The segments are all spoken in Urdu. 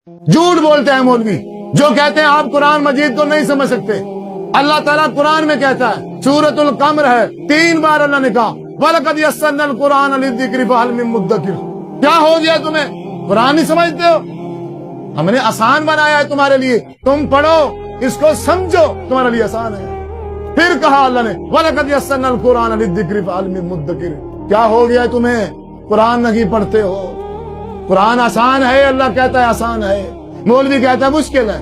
جھوٹ بولتے ہیں مولوی جو کہتے ہیں آپ قرآن مجید کو نہیں سمجھ سکتے۔ اللہ تعالیٰ قرآن میں کہتا ہے، سورۃ القمر ہے، 3 بار اللہ نے کہا وَلَقَدْ يَسَّرْنَا الْقُرْآنَ لِلذِّكْرِ فَهَلْ مِن مُدَّكِرٍ۔ کیا ہو گیا تمہیں؟ قرآن نہیں سمجھتے ہو؟ ہم نے آسان بنایا ہے تمہارے لیے، تم پڑھو، اس کو سمجھو، تمہارے لیے آسان ہے۔ پھر کہا اللہ نے وَلَقَدْ يَسَّرْنَا الْقُرْآنَ لِلذِّكْرِ فَهَلْ مِن مُدَّكِرٍ۔ کیا ہو گیا تمہیں؟ قرآن نہیں پڑھتے ہو؟ قرآن آسان ہے، اللہ کہتا ہے آسان ہے، مولوی کہتا ہے مشکل ہے۔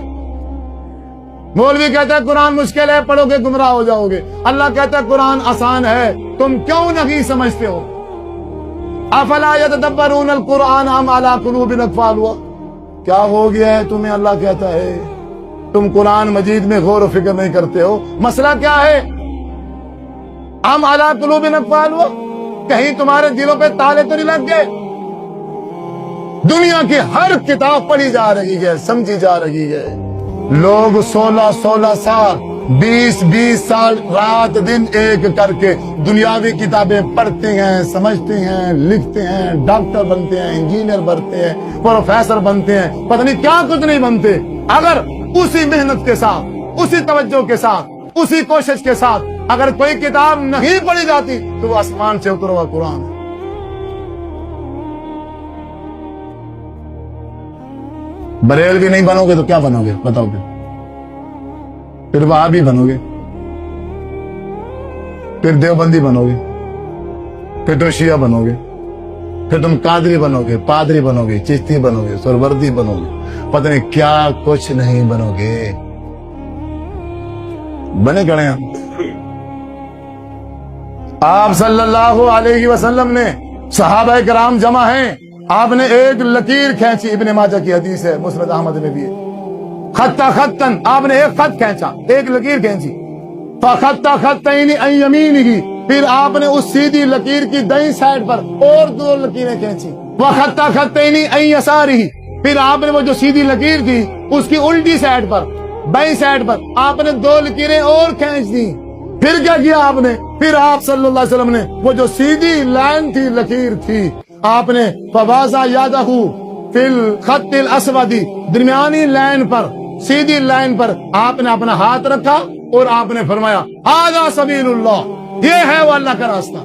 مولوی کہتا ہے قرآن مشکل ہے، پڑھو گے گمراہ ہو جاؤ گے۔ اللہ کہتا ہے قرآن آسان ہے، تم کیوں نہیں سمجھتے ہو؟ افلا یتدبرون القرآن ام علی قلوب اقفالها۔ کیا ہو گیا ہے تمہیں؟ اللہ کہتا ہے تم قرآن مجید میں غور و فکر نہیں کرتے ہو۔ مسئلہ کیا ہے؟ ام علی قلوب اقفالها، کہیں تمہارے دلوں پہ تالے تو نہیں لگ گئے؟ دنیا کی ہر کتاب پڑھی جا رہی ہے، سمجھی جا رہی ہے، لوگ 16 سال 20 سال رات دن ایک کر کے دنیاوی کتابیں پڑھتے ہیں، سمجھتے ہیں، لکھتے ہیں، ڈاکٹر بنتے ہیں، انجینئر بنتے ہیں، پروفیسر بنتے ہیں، پتہ نہیں کیا کچھ نہیں بنتے۔ اگر اسی محنت کے ساتھ، اسی توجہ کے ساتھ، اسی کوشش کے ساتھ اگر کوئی کتاب نہیں پڑھی جاتی تو وہ آسمان سے اترا ہوا قرآن ہے۔ بریلوی نہیں بنو گے تو کیا بنو گے بتاؤ گے؟ پھر وہابی بنو گے، پھر دیوبندی بنو گے، پھر تم شیعہ بنو گے، پھر تم قادری بنو گے، پادری بنو گے، چشتی بنو گے، سروردی بنو گے، پتہ نہیں کیا کچھ نہیں بنو گے۔ بنے کھڑے ہیں آپ صلی اللہ علیہ وسلم نے، صحابہ کرام جمع ہیں، آپ نے ایک لکیر کھینچی، ابن ماجہ کی حدیث ہے، مسند احمد میں بھی ہے، خطا خطن، آپ نے ایک خط کھینچا، ایک لکیر کھینچی، فخطا خطین عن یمینہ، پھر آپ نے اس سیدھی لکیر کی دائیں سائڈ پر اور 2 لکیریں کھینچی، وخطا خطین عن یسارہ، پھر آپ نے وہ جو سیدھی لکیر تھی اس کی الٹی سائڈ پر، بائیں سائڈ پر آپ نے 2 لکیریں اور کھینچ دی۔ پھر کیا کیا آپ نے؟ پھر آپ صلی اللہ علیہ وسلم نے وہ جو سیدھی لائن تھی، لکیر تھی، آپ نے فوازا یادہ فی الخط الاسود، درمیانی لائن پر، سیدھی لائن پر آپ نے اپنا ہاتھ رکھا اور آپ نے فرمایا ھذا سبیل اللہ، یہ ہے وہ اللہ کا راستہ،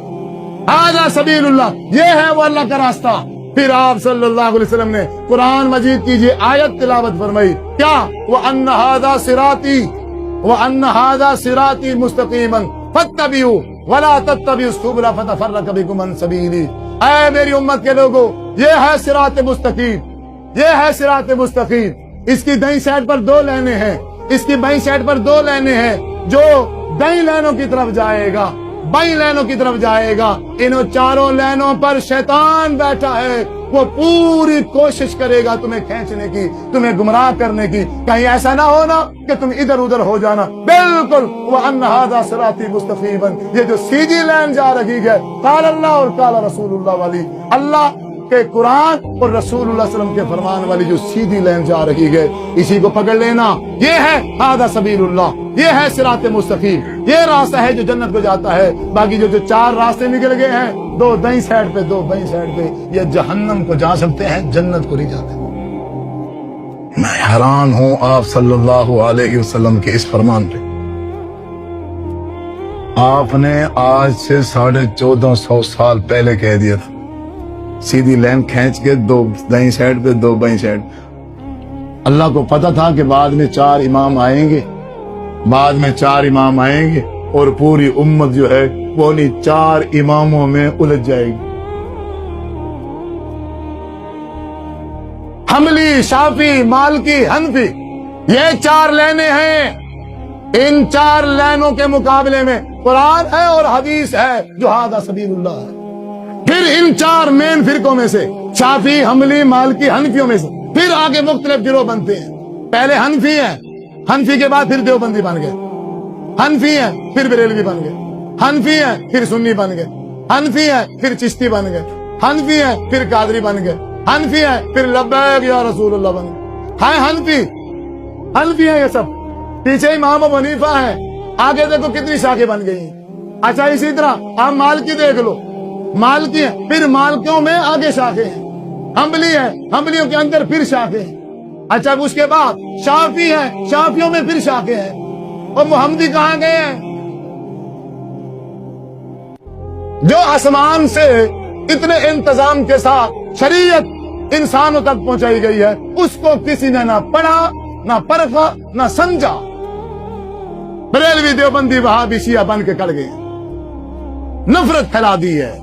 ھذا سبیل اللہ، یہ ہے وہ اللہ کا راستہ۔ پھر آپ صلی اللہ علیہ وسلم نے قرآن مجید کی یہ آیت تلاوت فرمائی، کیا؟ وَأَنَّ هَذَا صِرَاطِي وَأَنَّ هَذَا صِرَاطِي مُسْتَقِيمًا فَاتَّبِعُوهُ وَلَا تَتَّبِعُوا السُّبُلَ فَتَفَرَّقَ بِكُمْ عَنْ سَبِيلِهِ۔ اے میری امت کے لوگوں، یہ ہے صراط مستقیم، یہ ہے صراط مستقیم۔ اس کی دائیں سائڈ پر 2 لائنیں ہیں، اس کی بائیں سائڈ پر 2 لائنیں ہیں، جو دائیں لائنوں کی طرف جائے گا، بائیں لائنوں کی طرف جائے گا، انہوں 4 لائنوں پر شیطان بیٹھا ہے، وہ پوری کوشش کرے گا تمہیں کھینچنے کی، تمہیں گمراہ کرنے کی، کہیں ایسا نہ ہونا کہ تم ادھر ادھر ہو جانا۔ بالکل وَأَنَّ هَذَا صِرَاطِي مُسْتَقِيمًا، یہ جو سیدھی لائن جا رہی ہے، قال اللہ اور قال رسول اللہ والی، اللہ کے قرآن اور رسول اللہ صلی اللہ علیہ وسلم کے فرمان والی جو سیدھی لائن جا رہی ہے، اسی کو پکڑ لینا، یہ ہے ھذا سبیل اللہ، یہ ہے صراط مستقیم، یہ راستہ ہے جو جنت کو جاتا ہے۔ باقی جو 4 راستے نکل گئے ہیں، 2 دائیں سائڈ پہ، 2 بائیں سائڈ پہ، یہ جہنم کو جا سکتے ہیں، جنت کو نہیں جاتے۔ میں حیران ہوں آپ صلی اللہ علیہ وسلم کے اس فرمان پہ۔ آپ نے آج سے 1450 سال پہلے کہہ دیا تھا سیدھی لائن کھینچ کے 2 دائیں سائڈ پہ، 2 بائیں سائڈ۔ اللہ کو پتا تھا کہ بعد میں 4 امام آئیں گے، بعد میں 4 امام آئیں گے اور پوری امت جو ہے وہ انہیں 4 اماموں میں الجھ جائے گی۔ حنبلی، شافعی، مالکی، حنفی، یہ 4 لائنیں ہیں، ان 4 لائنوں کے مقابلے میں قرآن ہے اور حدیث ہے جو ھذا سبیل اللہ ہے۔ پھر ان 4 مین فرقوں میں سے، شافعی، حنبلی، مالکی، حنفیوں میں سے پھر آگے مختلف گروہ بنتے ہیں۔ پہلے حنفی ہیں، حنفی کے بعد پھر دیوبندی بن گئے، حنفی ہیں پھر بریلوی بن گئے، حنفی ہیں پھر سنی بن گئے، حنفی ہیں پھر چشتی بن گئے، حنفی ہیں پھر قادری بن گئے، حنفی ہیں پھر لبیک یا رسول اللہ بن گئے۔ ہائے حنفی ہیں یہ سب، پیچھے امام ابو حنیفہ ہیں، آگے دیکھو کتنی شاخیں بن گئی ہیں۔ اچھا اسی طرح آپ مالکی دیکھ لو، مالکی ہیں، پھر مالکیوں میں آگے شاخیں ہیں، حنبلی ہیں، حنبلیوں کے اندر پھر شاخیں ہیں، اچھا اس کے بعد شافی ہیں، شافیوں میں پھر شاقے ہیں، اور محمدی کہاں گئے ہیں؟ جو آسمان سے اتنے انتظام کے ساتھ شریعت انسانوں تک پہنچائی گئی ہے، اس کو کسی نے نہ پڑھا، نہ پرکھا، نہ سمجھا۔ بریلوی دیوبندی وہابی شیعہ بن کے کڑ گئے، نفرت پھیلا دی ہے،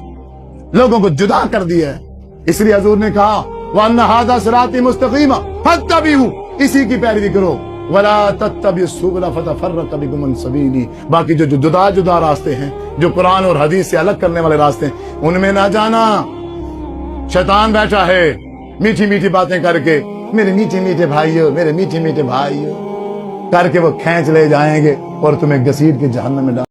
لوگوں کو جدا کر دیا ہے۔ اس لیے حضور نے کہا وَأَنَّ هَذَا صِرَاطِي مُسْتَقِيمًا فَاتَّبِعُوهُ، اسی کی پیروی کرو، وَلَا تَتَّبِعُوا السُّبُلَ فَتَفَرَّقَ بِكُمْ عَنْ سَبِيلِهِ، باقی جو جدا جدا راستے ہیں، جو قرآن اور حدیث سے الگ کرنے والے راستے ہیں، ان میں نہ جانا۔ شیطان بیٹھا ہے میٹھی میٹھی باتیں کر کے، میرے میٹھے میٹھے بھائیو، میرے میٹھے میٹھے بھائیو کر کے وہ کھینچ لے جائیں گے اور تمہیں گھسیٹ کے جہنم میں ڈال